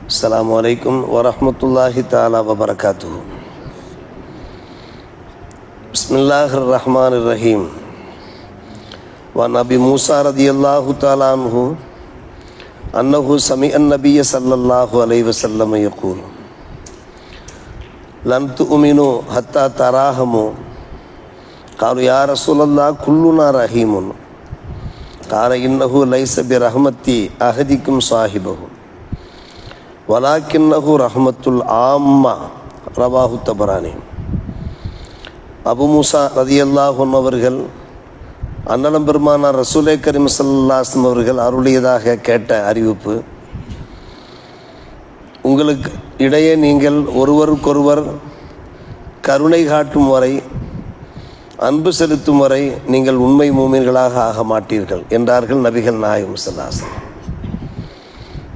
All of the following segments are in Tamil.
அஸ்ஸலாமு அலைக்கும் வரஹ்மத்துல்லாஹி தஆலா வபரகாத்துஹு. பிஸ்மில்லாஹிர் ரஹ்மானிர் ரஹீம். வன் அபி மூஸா ரலியல்லாஹு தஆலா அன்ஹு அன்னஹு சமிஅன் நபிய்ய ஸல்லல்லாஹு அலைஹி வஸல்லம் யகூல் லன் துமினு ஹத்தா தராஹமு காலு யா ரசூலல்லாஹ் குல்லுனா ரஹீமுன் கால இன்னஹு லைஸ பிரஹ்மத்தி அஹதிக்கும் சாஹிபஹு வலாக்கின்னஹு ரஹ்மத்துல் ஆம்மா ரவாஹு தபரானி. அபு மூஸா ரலியல்லாஹு அன்ஹு அவர்கள் அன்னலம் பெருமானார் ரசூலே கரீம் ஸல்லல்லாஹு அலைஹி வஸல்லம் அவர்கள் அருளியதாக கேட்ட அறிவிப்பு: உங்களுக்கு இடையே நீங்கள் ஒருவருக்கொருவர் கருணை காட்டும் வரை, அன்பு செலுத்தும் வரை நீங்கள் உண்மை மூமின்களாக ஆக மாட்டீர்கள் என்றார்கள் நபிகள் நாயகம் ஸல்லல்லாஹு அலைஹி வஸல்லம்.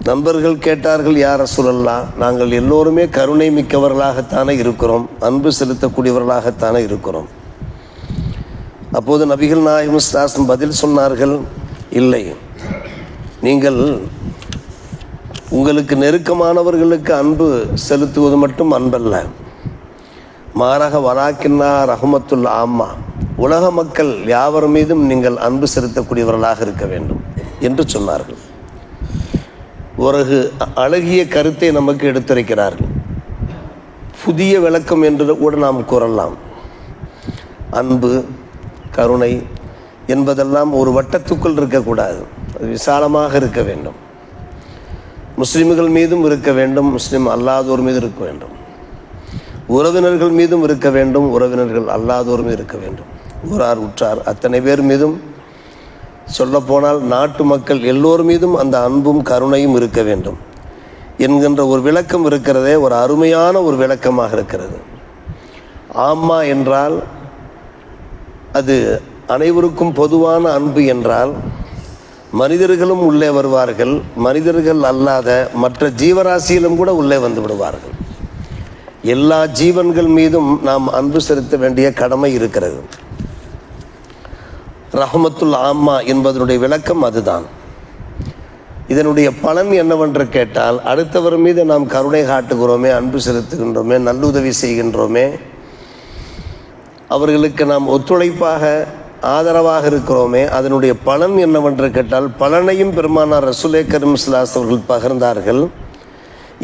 நண்பர்கள் கேட்டார்கள், யா ரசூலல்லாஹ், நாங்கள் எல்லோருமே கருணை மிக்கவர்களாகத்தானே இருக்கிறோம், அன்பு செலுத்தக்கூடியவர்களாகத்தானே இருக்கிறோம். அப்போது நபிகள் நாயகம் ஸல்லல்லாஹு அலைஹி வஸல்லம் பதில் சொன்னார்கள், இல்லை, நீங்கள் உங்களுக்கு நெருக்கமானவர்களுக்கு அன்பு செலுத்துவது மட்டும் அன்பல்ல, மாறாக வலாக்கின்னா ரஹ்மத்துல் ஆம்மா, உலக மக்கள் யாவர் மீதும் நீங்கள் அன்பு செலுத்தக்கூடியவர்களாக இருக்க வேண்டும் என்று சொன்னார்கள். ஒரு அழகிய கருத்தை நமக்கு எடுத்துரைக்கிறார்கள். புதிய விளக்கம் என்று கூட நாம் கூறலாம். அன்பு, கருணை என்பதெல்லாம் ஒரு வட்டத்துக்குள் இருக்கக்கூடாது, அது விசாலமாக இருக்க வேண்டும். முஸ்லிம்கள் மீதும் இருக்க வேண்டும், முஸ்லிம் அல்லாதோர் மீதும் இருக்க வேண்டும். உறவினர்கள் மீதும் இருக்க வேண்டும், உறவினர்கள் அல்லாதோரும் இருக்க வேண்டும். ஊரார் உற்றார் அத்தனை பேர் மீதும், சொல்லப்போனால் நாட்டு மக்கள் எல்லோர் மீதும் அந்த அன்பும் கருணையும் இருக்க வேண்டும் என்கின்ற ஒரு விளக்கம் இருக்கிறதே, ஒரு அருமையான ஒரு விளக்கமாக இருக்கிறது. ஆம்மா என்றால் அது அனைவருக்கும் பொதுவான அன்பு என்றால் மனிதர்களும் உள்ளே வருவார்கள், மனிதர்கள் அல்லாத மற்ற ஜீவராசியிலும் கூட உள்ளே வந்து விடுவார்கள். எல்லா ஜீவன்கள் மீதும் நாம் அன்பு செலுத்த வேண்டிய கடமை இருக்கிறது. ரஹ்மத்துல் ஆம்மா என்பதனுடைய விளக்கம் அதுதான். இதனுடைய பலன் என்னவென்று கேட்டால், அடுத்தவர் மீது நாம் கருணை காட்டுகிறோமே, அன்பு செலுத்துகின்றோமே, நல்லுதவி செய்கின்றோமே, அவர்களுக்கு நாம் ஒத்துழைப்பாக ஆதரவாக இருக்கிறோமே, அதனுடைய பலன் என்னவென்று கேட்டால், பலனையும் பெருமானார் ரசூலே கரீம் ஸல்லல்லாஹு அலைஹி வஸல்லம் அவர்கள் பகிர்ந்தார்கள்.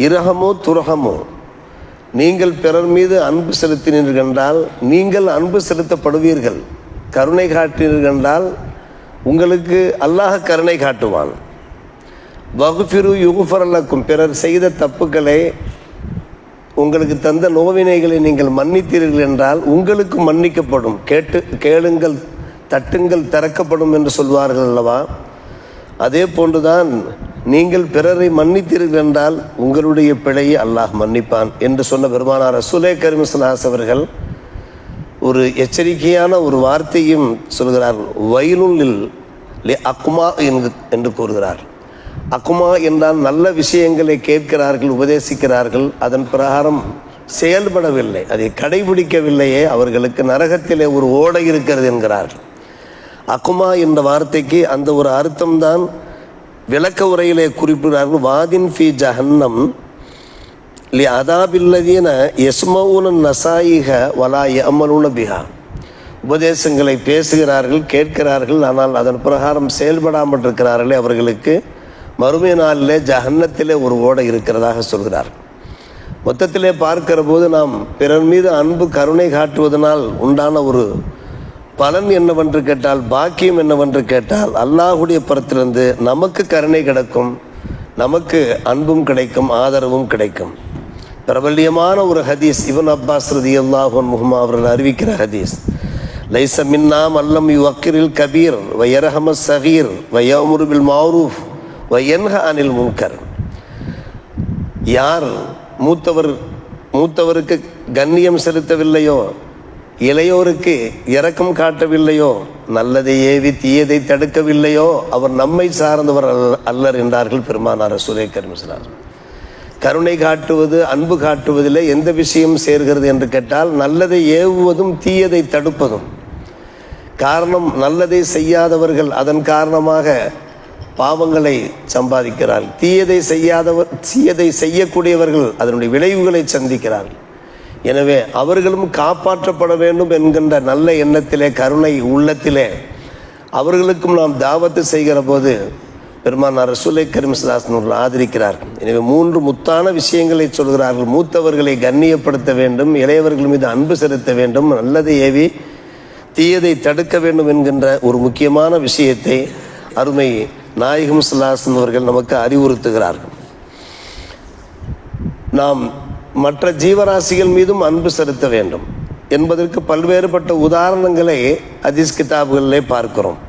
இரஹமோ துரஹமோ, நீங்கள் பிறர் மீது அன்பு செலுத்தினீர்கள் என்றால் நீங்கள் அன்பு செலுத்தப்படுவீர்கள். கருணை காட்டினீர்கள் என்றால் உங்களுக்கு அல்லாஹ் கருணை காட்டுவான். வகுஃபிரு யுகுஃபரலக்கும், பிறர் செய்த தப்புக்களை, உங்களுக்கு தந்த நோவினைகளை நீங்கள் மன்னித்தீர்கள் என்றால் உங்களுக்கு மன்னிக்கப்படும். கேளுங்கள், தட்டுங்கள், திறக்கப்படும் என்று சொல்வார்கள் அல்லவா? அதே போன்றுதான் நீங்கள் பிறரை மன்னித்தீர்கள் என்றால் உங்களுடைய பிழையை அல்லாஹ் மன்னிப்பான் என்று சொன்ன பெருமானார் ரசூலே கரீம் ஸல்லல்லாஹு அலைஹி வஸல்லம் அவர்கள் ஒரு எச்சரிக்கையான ஒரு வார்த்தையும் சொல்கிறார்கள். வயலுல் லி அக்மா என்று கூறுகிறார். அக்மா என்றால் நல்ல விஷயங்களை கேட்கிறார்கள், உபதேசிக்கிறார்கள், அதன் பிரகாரம் செயல்படவில்லை, அதை கடைபிடிக்கவில்லையே, அவர்களுக்கு நரகத்திலே ஒரு ஓடை இருக்கிறது என்கிறார்கள். அக்குமா என்ற வார்த்தைக்கு அந்த ஒரு அர்த்தம்தான் விளக்க உரையிலே குறிப்பிடுகிறார்கள். வாதின் ஃபி ஜஹன்னம் லி அதாபில்லதீன யஸ்மஊன நசாயிஹ வலா யஅமலூன பிஹா, உபதேசங்களை பேசுகிறார்கள், கேட்கிறார்கள், ஆனால் அதன் பிரகாரம் செயல்படாமல் இருக்கிறார்களே, அவர்களுக்கு மறுமை நாளிலே ஜஹன்னத்திலே ஒரு ஓடை இருக்கிறதாக சொல்கிறார். மொத்தத்திலே பார்க்கிற போது நாம் பிறர் மீது அன்பு கருணை காட்டுவதனால் உண்டான ஒரு பலன் என்னவென்று கேட்டால், பாக்கியம் என்னவென்று கேட்டால், அல்லாஹுடைய புறத்திலிருந்து நமக்கு கருணை கிடைக்கும், நமக்கு அன்பும் கிடைக்கும், ஆதரவும் கிடைக்கும். பிரபல்யமான ஒரு ஹதீஸ், இப்னு அப்பாஸ் ரலியல்லாஹு அன்ஹுமா அவர்கள் அறிவிக்கிற ஹதீஸ்: லைஸ மின்னா மல்லம் யுவக்கிரில் கபீர் வ யர்ஹமஸ் ஸகீர் வ யஅமுரு பில் மஅரூஃப் வ யன்ஹா அனில் முன்கர். யார் மூத்தவருக்கு கண்ணியம் செலுத்தவில்லையோ, இளையோருக்கு இரக்கம் காட்டவில்லையோ, நல்லதை ஏவி தீயதை தடுக்கவில்லையோ, அவர் நம்மை சார்ந்தவர் அல்லர் என்றார்கள் பெருமானார் ரசூலே கரீம் ஸல்லல்லாஹு அலைஹி வஸல்லம். கருணை காட்டுவது, அன்பு காட்டுவதில் எந்த விஷயம் சேர்கிறது என்று கேட்டால், நல்லதை ஏவுவதும் தீயதை தடுப்பதும். காரணம், நல்லதை செய்யாதவர்கள் அதன் காரணமாக பாவங்களை சம்பாதிக்கிறார்கள். தீயதை செய்யக்கூடியவர்கள் அதனுடைய விளைவுகளை சந்திக்கிறார்கள். எனவே அவர்களும் காப்பாற்றப்பட வேண்டும் என்கின்ற நல்ல எண்ணத்திலே, கருணை உள்ளத்திலே அவர்களுக்கும் நாம் தாவத்து செய்கிற போது பெருமானார் ரசூலை கரீம் ஸல்லல்லாஹு அலைஹி வஸல்லம் ஆதரிக்கிறார்கள். எனவே 3 முத்தான விஷயங்களை சொல்கிறார்கள். மூத்தவர்களை கண்ணியப்படுத்த வேண்டும், இளையவர்கள் மீது அன்பு செலுத்த வேண்டும், நல்லதை ஏவி தீயதை தடுக்க வேண்டும் என்கின்ற ஒரு முக்கியமான விஷயத்தை அருமை நாயகம் ஸல்லல்லாஹு அலைஹி வஸல்லம் அவர்கள் நமக்கு அறிவுறுத்துகிறார்கள். நாம் மற்ற ஜீவராசிகள் மீதும் அன்பு செலுத்த வேண்டும் என்பதற்கு பல்வேறுபட்ட உதாரணங்களை ஹதீஸ் கிதாபுகளிலே பார்க்கிறோம்.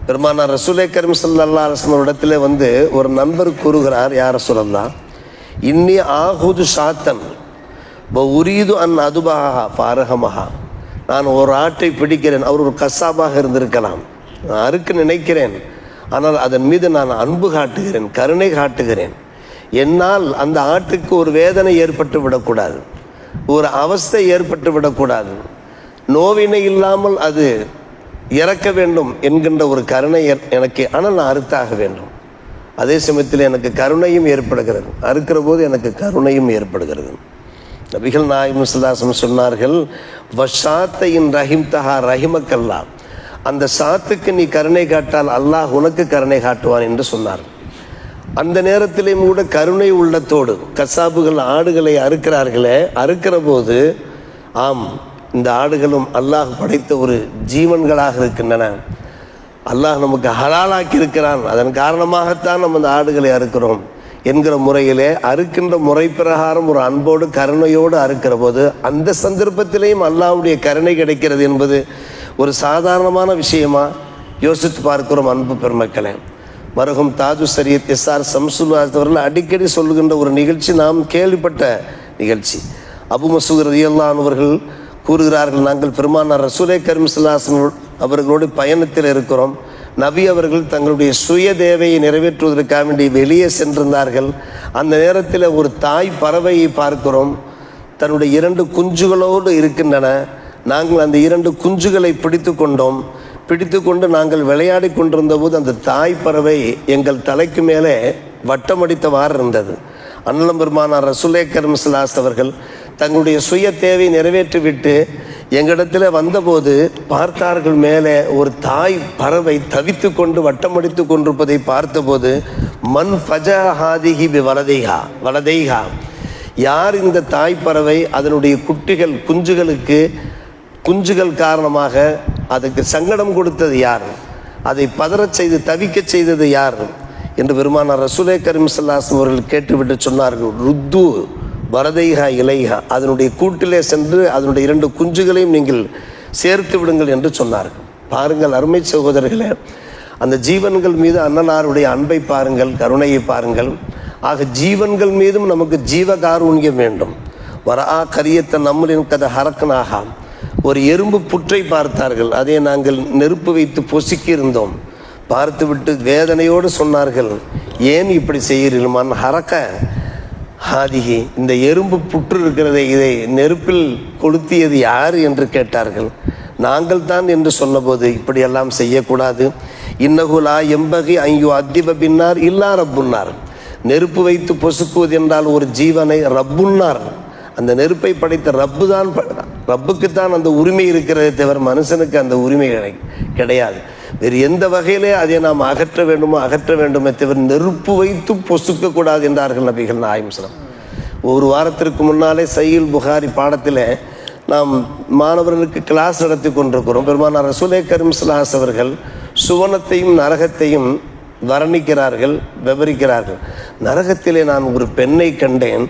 பெருமானார் ரசூலை கரீம் ஸல்லல்லாஹு அலைஹி வஸல்லம் இடத்துல ஒரு நண்பர் கூறுகிறார், யா ரசூலல்லாஹ், இன்னி ஆஹுது ஷாத்தன் உரீது அன் அதுபஹா ஃபாரஹமஹா. நான் ஒரு ஆட்டை பிடிக்கிறேன். அவர் ஒரு கசாபாக இருந்திருக்கலாம். நான் அறுக்க நினைக்கிறேன், ஆனால் அதன் மீது நான் அன்பு காட்டுகிறேன், கருணை காட்டுகிறேன். என்னால் அந்த ஆட்டுக்கு ஒரு வேதனை ஏற்பட்டு விடக்கூடாது, ஒரு அவஸ்தை ஏற்பட்டு விடக்கூடாது, நோவினை இல்லாமல் அது இறக்க வேண்டும் என்கின்ற ஒரு கருணை எனக்கு, ஆனால் நான் அறுத்தாக வேண்டும். அதே சமயத்தில் எனக்கு கருணையும் ஏற்படுகிறது, அறுக்கிற போது எனக்கு கருணையும் ஏற்படுகிறது. நபிகள் நாயகம் ஸல்லல்லாஹு அலைஹி வஸல்லம் சொன்னார்கள், வஷாத்தையின் ரஹிம் தஹா ரஹிமக்கல்லா, அந்த சாத்துக்கு நீ கருணை காட்டால் அல்லாஹ் உனக்கு கருணை காட்டுவான் என்று சொன்னார். அந்த நேரத்திலேயும் கூட கருணை உள்ளத்தோடு கசாபுகள் ஆடுகளை அறுக்கிறார்களே, அறுக்கிற போது ஆம், இந்த ஆடுகளும் அல்லாஹ் படைத்த ஒரு ஜீவன்களாக இருக்கின்றன, அல்லாஹ் நமக்கு ஹலாலாக்கி இருக்கிறான், அதன் காரணமாகத்தான் நம்ம அந்த ஆடுகளை அறுக்கிறோம் என்கிற முறையிலே அறுக்கின்ற முறை பிரகாரம் ஒரு அன்போடு கருணையோடு அறுக்கிற போது அந்த சந்தர்ப்பத்திலேயும் அல்லாஹ்வுடைய கருணை கிடைக்கிறது என்பது ஒரு சாதாரணமான விஷயமா யோசித்து பார்க்கிறோம். அன்பு பெருமக்களே, மருகும் தாஜு ஷரியத் எஸ்ஆர் ஷம்சுல் அவர்கள் அடிக்கடி சொல்லுகின்ற ஒரு நிகழ்ச்சி, நாம் கேள்விப்பட்ட நிகழ்ச்சி. அபு மசூத் ரலியல்லாஹு அன்ஹு அவர்கள் கூறுகிறார்கள், நாங்கள் பெருமானார் ரசூலை கரீம் ஸல்லல்லாஹு அலைஹி வஸல்லம் அவர்களோடு பயணத்தில் இருக்கிறோம். நபி அவர்கள் தங்களுடைய சுய தேவையை நிறைவேற்றுவதற்காக வேண்டி வெளியே சென்றிருந்தார்கள். அந்த நேரத்தில் ஒரு தாய் பறவையை பார்க்கிறோம், தன்னுடைய 2 குஞ்சுகளோடு இருக்கின்றன. நாங்கள் அந்த 2 குஞ்சுகளை பிடித்து கொண்டு நாங்கள் விளையாடி கொண்டிருந்த போது அந்த தாய் பறவை எங்கள் தலைக்கு மேலே வட்டமடித்தவாறு இருந்தது. அண்ணலம் பெருமானார் ரசூலை கரீம் ஸல்லல்லாஹு அலைஹி வஸல்லம் அவர்கள் தங்களுடைய சுய தேவை நிறைவேற்றிவிட்டு எங்களிடத்தில் வந்தபோது பார்த்தார்கள், மேலே ஒரு தாய் பறவை தவித்து கொண்டு வட்டமடித்து கொண்டிருப்பதை பார்த்தபோது, மன் ஃபஜஹாதிஹி பி வலதைஹா, யார் இந்த தாய் பறவை அதனுடைய குஞ்சுகள் காரணமாக அதுக்கு சங்கடம் கொடுத்தது யார், அதை பதறச் செய்து தவிக்கச் செய்தது யார் என்று பெருமானார் ரசூலை கரீம் ஸல்லல்லாஹு அலைஹி வஸல்லம் அவர்கள் கேட்டுவிட்டு சொன்னார்கள், ருத்து வரதைஹா இலைஹா, அதனுடைய கூட்டிலே சென்று அதனுடைய 2 குஞ்சுகளையும் நீங்கள் சேர்த்து விடுங்கள் என்று சொன்னார்கள். பாருங்கள் அருமை சகோதரர்களே, அந்த ஜீவன்கள் மீது அண்ணனாருடைய அன்பை பாருங்கள், கருணையை பாருங்கள். ஆக ஜீவன்கள் மீதும் நமக்கு ஜீவகாருண்யம் வேண்டும். வரா கரியத்தை நம்மளின் கதை ஹரக்கனாகா, ஒரு எறும்பு புற்றை பார்த்தார்கள், அதை நாங்கள் நெருப்பு வைத்து பொசுக்கி இருந்தோம். பார்த்துவிட்டு வேதனையோடு சொன்னார்கள், ஏன் இப்படி செய்கிறீர்கள்? மன் ஹரக்க ஹாதிகி, இந்த எறும்பு புற்று இருக்கிறதை இதை நெருப்பில் கொளுத்தியது யார் என்று கேட்டார்கள். நாங்கள் தான் என்று சொன்னபோது, இப்படியெல்லாம் செய்யக்கூடாது. இன்னகுலா எம்பகி ஐயோ அத்திப பின்னார் இல்லா ரப்புன்னார், நெருப்பு வைத்து பொசுக்குவது என்றால் ஒரு ஜீவனை ரப்புன்னார், அந்த நெருப்பை படைத்த ரப்புக்குத்தான் அந்த உரிமை இருக்கிறதே தவிர மனுஷனுக்கு அந்த உரிமை கிடையாது. வேறு எந்த வகையிலே அதை நாம் அகற்ற வேண்டுமே தவிர நெருப்பு வைத்து பொசுக்கக்கூடாது என்றார்கள் நபிகள் நாயகம் ஸல்லல்லாஹு அலைஹி வஸல்லம். ஒரு வாரத்திற்கு முன்னாலே சஹீஹுல் புகாரி பாடத்தில் நாம் மாணவர்களுக்கு கிளாஸ் நடத்தி கொண்டிருக்கிறோம். பெருமானார் ரசூலை கரீம் ஸல்லல்லாஹு அலைஹி வஸல்லம் அவர்கள் சுவனத்தையும் நரகத்தையும் வர்ணிக்கிறார்கள், விவரிக்கிறார்கள். நரகத்திலே நான் ஒரு பெண்ணை கண்டேன்,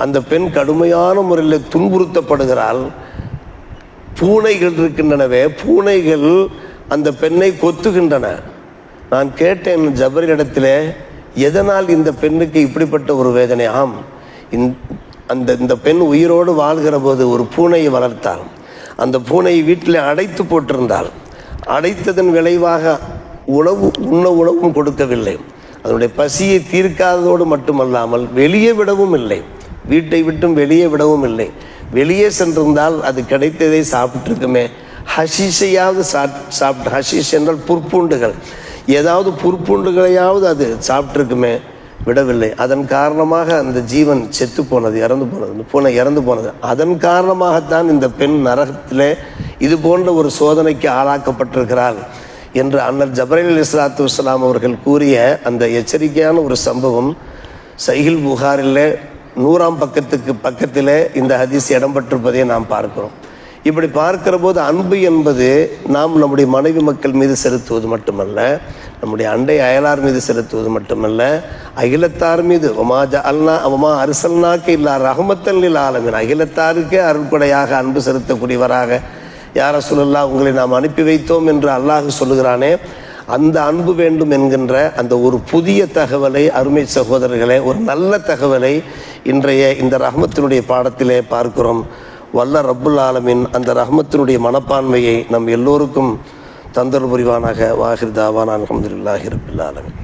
அந்த பெண் கடுமையான முறையில் துன்புறுத்தப்படுகிறாள். பூனைகள் இருக்கின்றனவே, பூனைகள் அந்த பெண்ணை கொத்துகின்றன. நான் கேட்டேன் ஜபரிடத்தில், எதனால் இந்த பெண்ணுக்கு இப்படிப்பட்ட ஒரு வேதனை? ஆம், இந்த பெண் உயிரோடு வாழ்கிற போது ஒரு பூனையை வளர்த்தாள். அந்த பூனையை வீட்டில் அடைத்து போட்டிருந்தாள். அடைத்ததன் விளைவாக உணவும் கொடுக்கவில்லை. அதனுடைய பசியை தீர்க்காததோடு மட்டுமல்லாமல் வெளியே விடவும் இல்லை, வீட்டை விட்டும் வெளியே விடவும் இல்லை. வெளியே சென்றிருந்தால் அது கிடைத்ததை சாப்பிட்டுருக்குமே, ஹஷீஷையாவது சாப்பிட்டு, ஹஷீஷ் என்றால் புற்பூண்டுகள், ஏதாவது புற்புண்டுகளையாவது அது சாப்பிட்ருக்குமே, விடவில்லை. அதன் காரணமாக அந்த ஜீவன் செத்து போனது, இறந்து போனது, பூனை இறந்து போனது. அதன் காரணமாகத்தான் இந்த பெண் நரகத்திலே இது போன்ற ஒரு சோதனைக்கு ஆளாக்கப்பட்டிருக்கிறாள் என்று அண்ணல் ஜப்ரைல் அலைஹிஸ்ஸலாத்து வஸ்ஸலாம் அவர்கள் கூறிய அந்த எச்சரிக்கையான ஒரு சம்பவம் சஹீஹுல் புகாரிலே 100ஆம் பக்கத்துக்கு பக்கத்திலே இந்த ஹதீஸ் இடம்பெற்றிருப்பதை நாம் பார்க்கிறோம். இப்படி பார்க்கிற போது அன்பு என்பது நாம் நம்முடைய மனைவி மக்கள் மீது செலுத்துவது மட்டுமல்ல, நம்முடைய அண்டை அயலார் மீது செலுத்துவது மட்டுமல்ல, அகிலத்தார் மீது ஒமா அர்சல்னாக இல்லா ரஹ்மத்தல் லில் ஆலமீன், அகிலத்தாருக்கே அருள்படையாக அன்பு செலுத்தக்கூடியவராக யா ரசூலல்லாஹ் உங்களை நாம் அனுப்பி வைத்தோம் என்று அல்லாஹ் சொல்லுகிறானே, அந்த அன்பு வேண்டும் என்கின்ற அந்த ஒரு புதிய தகவலை அருமை சகோதரர்களே, ஒரு நல்ல தகவலை இன்றைய இந்த ரஹ்மத்தினுடைய பாடத்திலே பார்க்கிறோம். வல்ல ரப்புல் ஆலமீன் அந்த ரஹ்மத்தினுடைய மனப்பான்மையை நம் எல்லோருக்கும் தந்தல் புரிவானாக. வாஹிர் தாவானா அல்ஹம்துலில்லாஹி ரப்பில் ஆலமீன்.